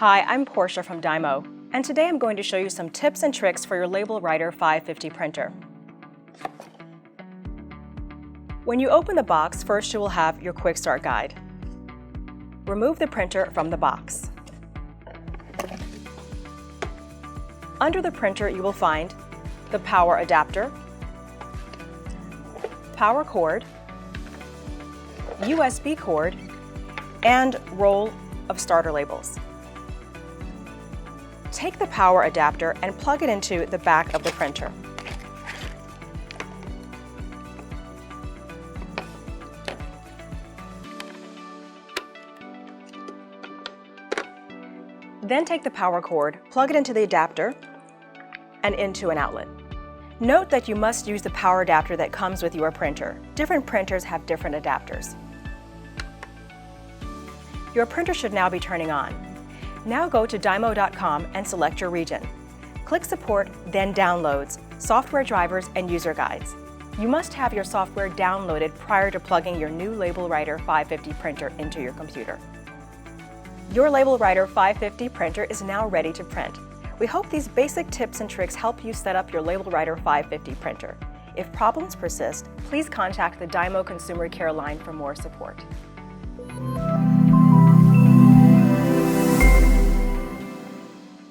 Hi, I'm Portia from DYMO, and today I'm going to show you some tips and tricks for your LabelWriter 550 printer. When you open the box, first you will have your Quick Start Guide. Remove the printer from the box. Under the printer you will find the power adapter, power cord, USB cord, and roll of starter labels. Take the power adapter and plug it into the back of the printer. Then take the power cord, plug it into the adapter, and into an outlet. Note that you must use the power adapter that comes with your printer. Different printers have different adapters. Your printer should now be turning on. Now go to dymo.com and select your region. Click Support, then Downloads, Software Drivers, and User Guides. You must have your software downloaded prior to plugging your new LabelWriter 550 printer into your computer. Your LabelWriter 550 printer is now ready to print. We hope these basic tips and tricks help you set up your LabelWriter 550 printer. If problems persist, please contact the DYMO Consumer Care line for more support.